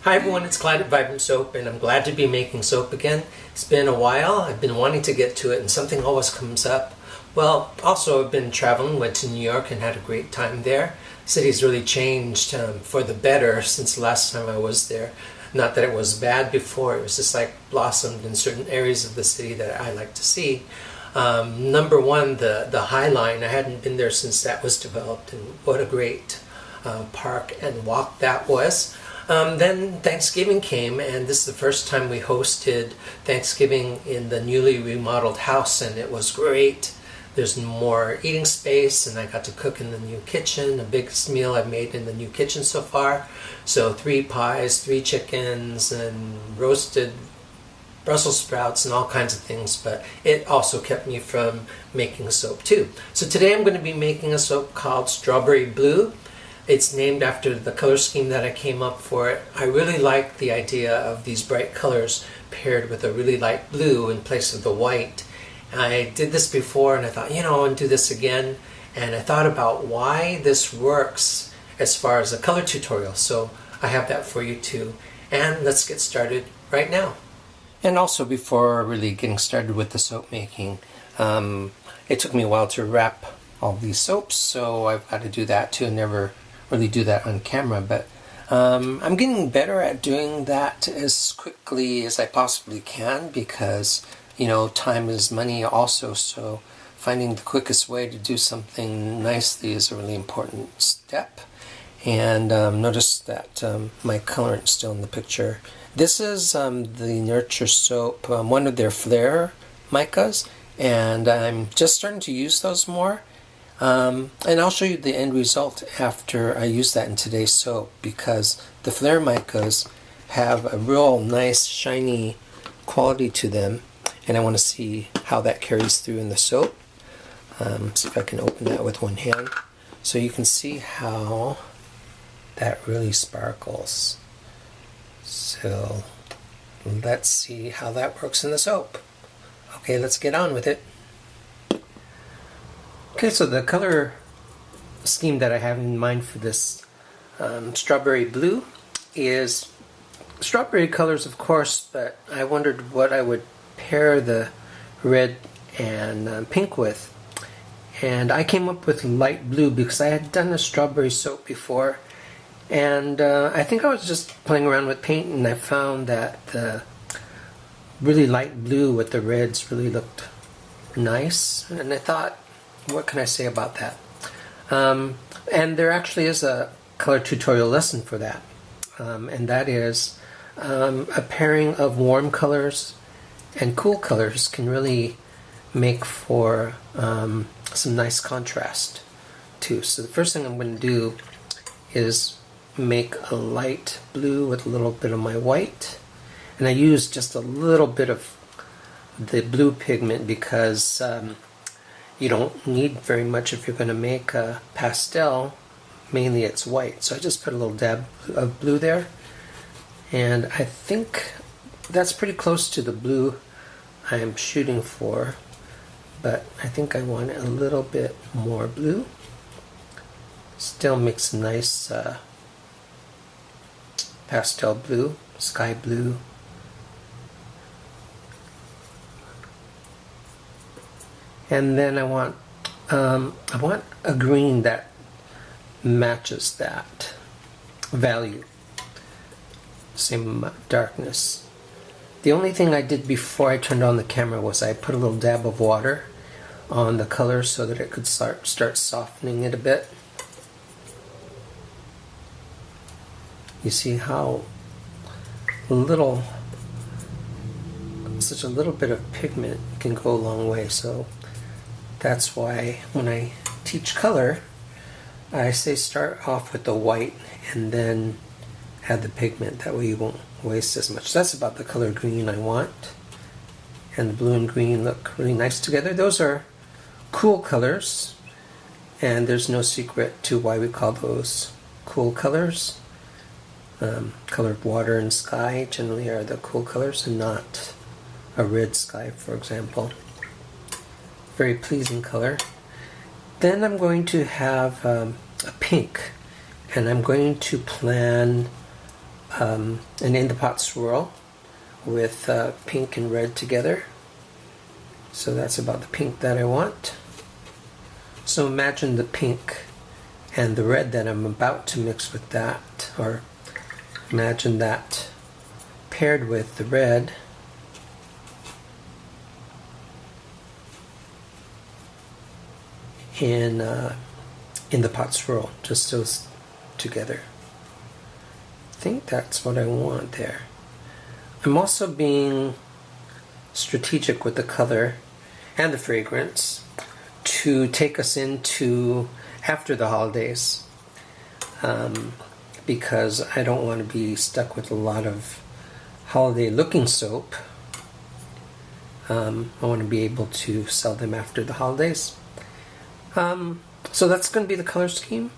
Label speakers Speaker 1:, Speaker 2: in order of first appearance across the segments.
Speaker 1: Hi everyone, it's Clyde at Vibrant Soap, and I'm glad to be making soap again. It's been a while. I've been wanting to get to it, and something always comes up. Well, also I've been traveling, went to New York and had a great time there. The city's really changed for the better since the last time I was there. Not that it was bad before, it was just like blossomed in certain areas of the city that I like to see. Number one, the High Line. I hadn't been there since that was developed, and what a great park and walk that was. Then Thanksgiving came, and this is the first time we hosted Thanksgiving in the newly remodeled house, and it was great. There's more eating space, and I got to cook in the new kitchen, the biggest meal I've made in the new kitchen so far. So 3 pies, 3 chickens, and roasted Brussels sprouts and all kinds of things, but it also kept me from making soap too. So today I'm going to be making a soap called Strawberry Blue. It's named after the color scheme that I came up for it. I really like the idea of these bright colors paired with a really light blue in place of the white. I did this before and I thought, I want to do this again. And I thought about why this works as far as a color tutorial. So I have that for you too. And let's get started right now. And also before really getting started with the soap making, it took me a while to wrap all these soaps, so I've got to do that too. Never really do that on camera, but I'm getting better at doing that as quickly as I possibly can because time is money also, so finding the quickest way to do something nicely is a really important step. And notice that my colorant's still in the picture. This is the Nurture soap, one of their Flare Micas, and I'm just starting to use those more. And I'll show you the end result after I use that in today's soap, because the Flare Micas have a real nice shiny quality to them, and I want to see how that carries through in the soap. See if I can open that with one hand so you can see how that really sparkles. So let's see how that works in the soap. Okay, let's get on with it. Okay, so the color scheme that I have in mind for this Strawberry Blue is strawberry colors, of course, but I wondered what I would pair the red and pink with. And I came up with light blue because I had done a strawberry soap before, and I think I was just playing around with paint, and I found that the really light blue with the reds really looked nice, and I thought, what can I say about that? And there actually is a color tutorial lesson for that, and that is a pairing of warm colors and cool colors can really make for some nice contrast too. So the first thing I'm going to do is make a light blue with a little bit of my white, and I use just a little bit of the blue pigment because you don't need very much if you're going to make a pastel. Mainly it's white, so I just put a little dab of blue there, and I think that's pretty close to the blue I am shooting for, but I think I want a little bit more blue. Still makes a nice pastel blue, sky blue. And then I want a green that matches that value, same amount of darkness. The only thing I did before I turned on the camera was I put a little dab of water on the color so that it could start softening it a bit. You see how such a little bit of pigment can go a long way, so that's why when I teach color, I say start off with the white and then add the pigment. That way you won't waste as much. That's about the color green I want. And the blue and green look really nice together. Those are cool colors, and there's no secret to why we call those cool colors. Colored water and sky generally are the cool colors, and not a red sky, for example. Very pleasing color. Then I'm going to have a pink, and I'm going to plan an in the pot swirl with pink and red together. So that's about the pink that I want. So imagine the pink and the red that I'm about to mix with that, or imagine that paired with the red. In the pot swirl, just those together. I think that's what I want there. I'm also being strategic with the color and the fragrance to take us into after the holidays, because I don't want to be stuck with a lot of holiday looking soap. I want to be able to sell them after the holidays. So that's going to be the color scheme,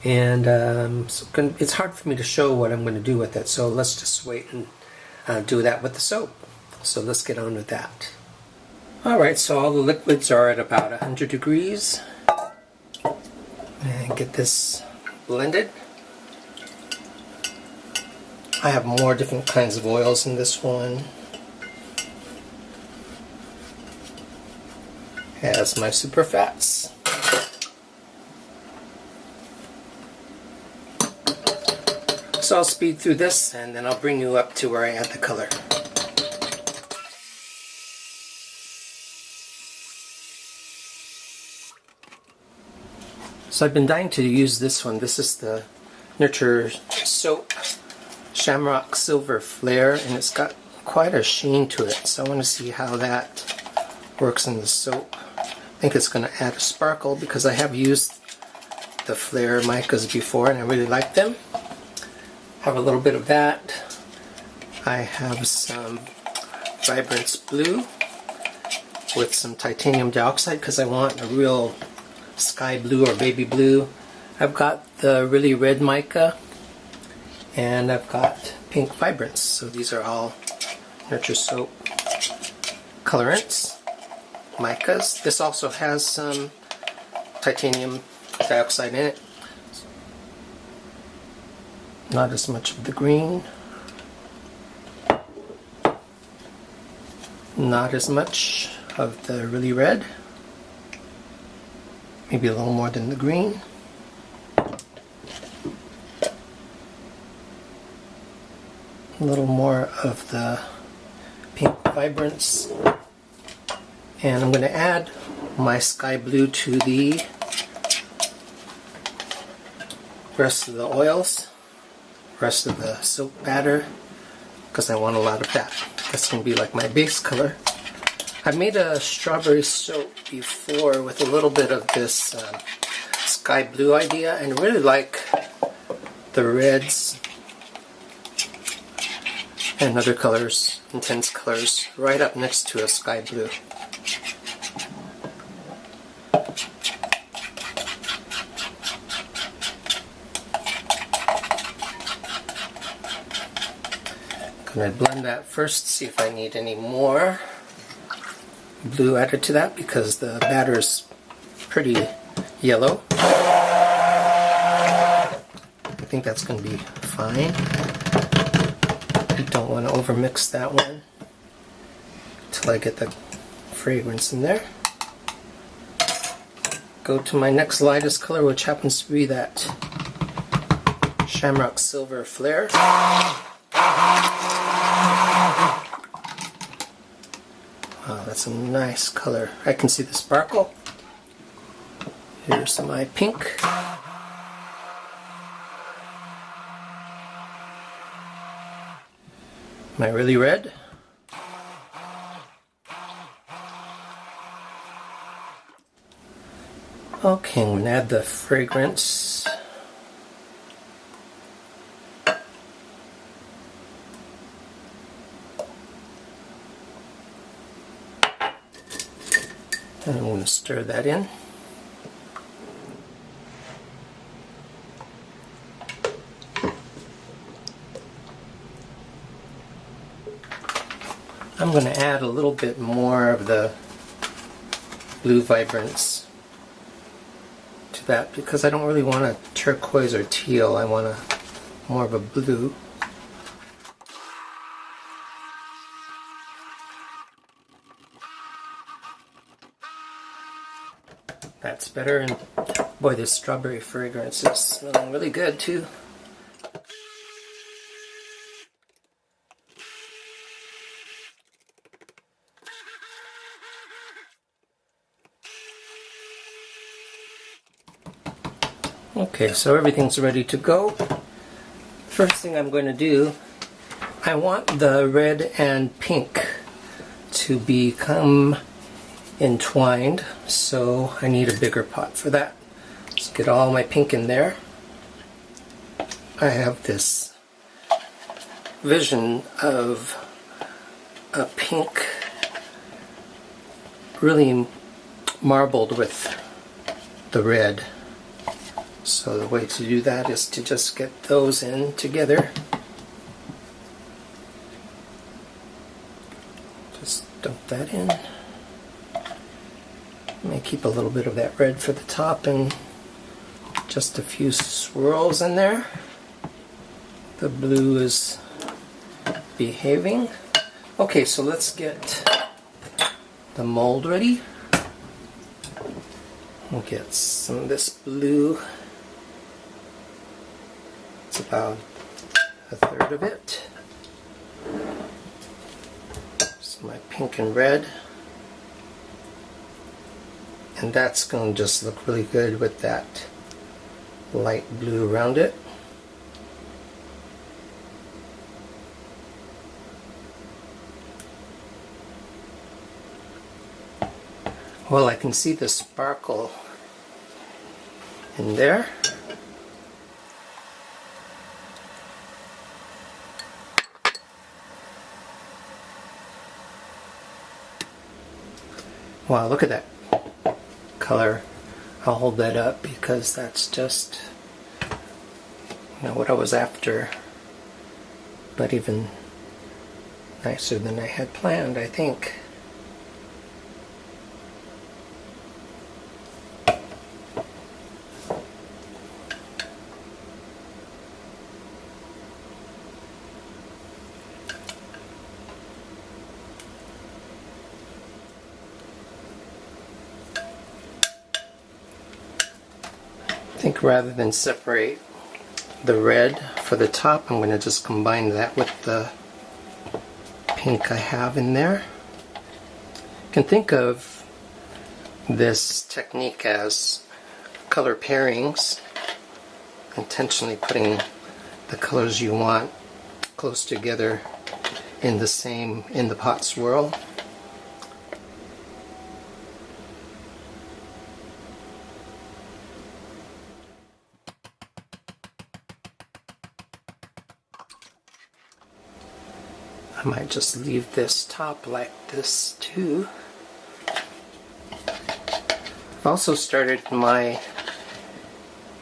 Speaker 1: and it's hard for me to show what I'm going to do with it, so let's just wait and do that with the soap. So let's get on with that. Alright, so all the liquids are at about 100 degrees, and get this blended. I have more different kinds of oils in this one. Has my super fats. So I'll speed through this and then I'll bring you up to where I add the color. So I've been dying to use this one. This is the Nurture Soap Shamrock Silver Flare, and it's got quite a sheen to it. So I want to see how that works in the soap. I think it's going to add a sparkle because I have used the Flare Micas before and I really like them. Have a little bit of that. I have some Vibrance Blue with some titanium dioxide because I want a real sky blue or baby blue. I've got the really red mica, and I've got pink Vibrance. So these are all Nurture Soap colorants, micas. This also has some titanium dioxide in it. Not as much of the green. Not as much of the really red. Maybe a little more than the green. A little more of the pink Vibrance. And I'm going to add my sky blue to the rest of the oils, rest of the soap batter, because I want a lot of that. That's going to be like my base color. I made a strawberry soap before with a little bit of this sky blue idea, and I really like the reds and other colors, intense colors, right up next to a sky blue. I'm going to blend that first, see if I need any more blue added to that because the batter is pretty yellow. I think that's going to be fine. I don't want to overmix that one until I get the fragrance in there. Go to my next lightest color, which happens to be that Shamrock Silver Flare. Oh, that's a nice color. I can see the sparkle. Here's my pink. My really red. Okay, I'm going to add the fragrance. And I'm going to stir that in. I'm going to add a little bit more of the blue Vibrance to that because I don't really want a turquoise or teal. I want more of a blue. That's better, and boy, this strawberry fragrance is smelling really good too. Okay, so everything's ready to go. First thing I'm going to do, I want the red and pink to become entwined, so I need a bigger pot for that. Let's get all my pink in there. I have this vision of a pink really marbled with the red. So the way to do that is to just get those in together. Just dump that in. May keep a little bit of that red for the top and just a few swirls in there. The blue is behaving. Okay, so let's get the mold ready. We'll get some of this blue. It's about a third of it. It's my pink and red. And that's going to just look really good with that light blue around it. Well, I can see the sparkle in there. Wow, look at that color. I'll hold that up because that's just, you know, what I was after, but even nicer than I had planned, I think. I think rather than separate the red for the top, I'm going to just combine that with the pink I have in there. You can think of this technique as color pairings, intentionally putting the colors you want close together in the pot swirl. I might just leave this top like this too. I've also started my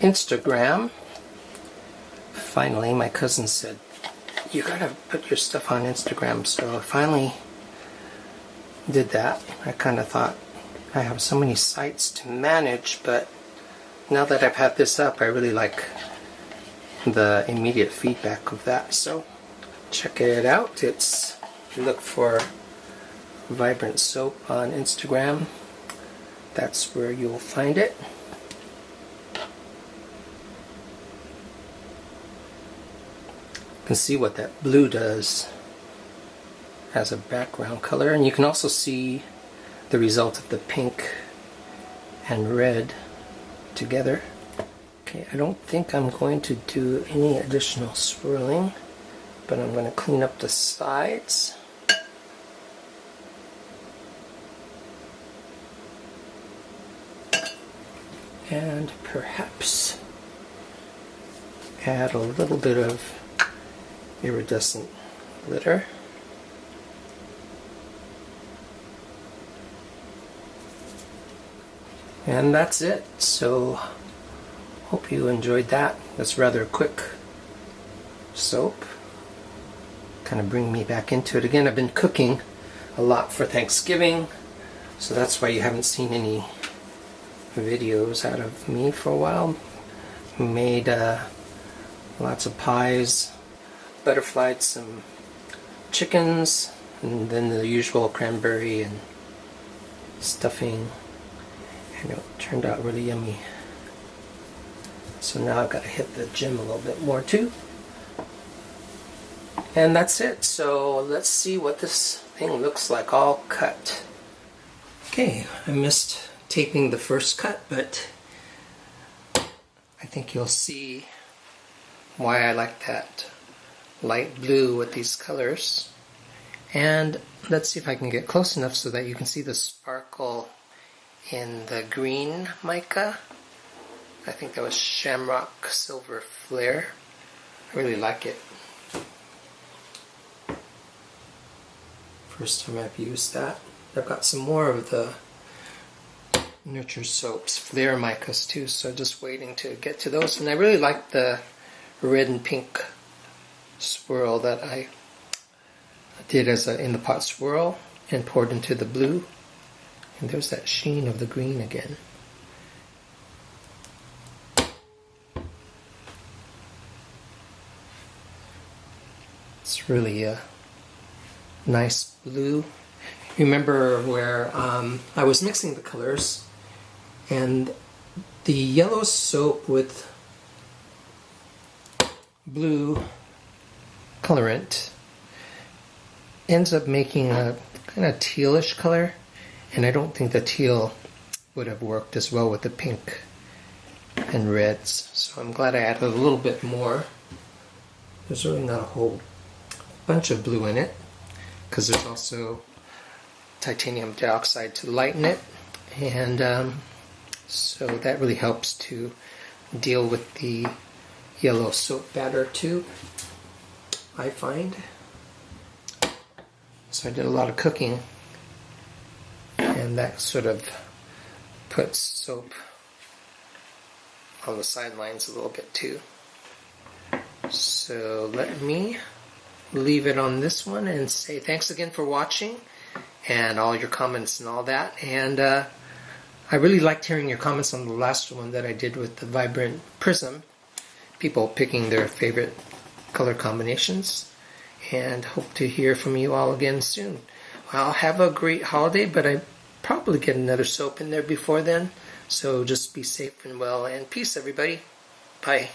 Speaker 1: Instagram. Finally, my cousin said, you gotta put your stuff on Instagram, so I finally did that. I kind of thought I have so many sites to manage, but now that I've had this up, I really like the immediate feedback of that, so check it out. It's, if you look for Vibrant Soap on Instagram, that's where you'll find it. You can see what that blue does as a background color, and you can also see the result of the pink and red together. Okay, I don't think I'm going to do any additional swirling, but I'm going to clean up the sides. And perhaps add a little bit of iridescent glitter. And that's it. So hope you enjoyed that. That's rather a quick soap. Kind of bring me back into it again. I've been cooking a lot for Thanksgiving, so that's why you haven't seen any videos out of me for a while. Made lots of pies, butterflied some chickens, and then the usual cranberry and stuffing, And it turned out really yummy. So now I've got to hit the gym a little bit more too. And that's it. So let's see what this thing looks like all cut. Okay, I missed taping the first cut, but I think you'll see why I like that light blue with these colors. And let's see if I can get close enough so that you can see the sparkle in the green mica. I think that was Shamrock Silver Flare. I really like it. First time I've used that. I've got some more of the Nurture Soaps Flare Micas too, so just waiting to get to those. And I really like the red and pink swirl that I did as a in the pot swirl and poured into the blue. And there's that sheen of the green again. It's really a nice blue. Remember where I was mixing the colors, and the yellow soap with blue colorant ends up making a kind of tealish color, and I don't think the teal would have worked as well with the pink and reds. So I'm glad I added a little bit more. There's really not a whole bunch of blue in it, because there's also titanium dioxide to lighten it, and so that really helps to deal with the yellow soap batter too, I find. So I did a lot of cooking, and that sort of puts soap on the sidelines a little bit too. So let me leave it on this one and say thanks again for watching and all your comments and all that. And I really liked hearing your comments on the last one that I did with the vibrant prism, people picking their favorite color combinations, and hope to hear from you all again soon. Well, have a great holiday, but I probably get another soap in there before then, so just be safe and well, and peace everybody. Bye.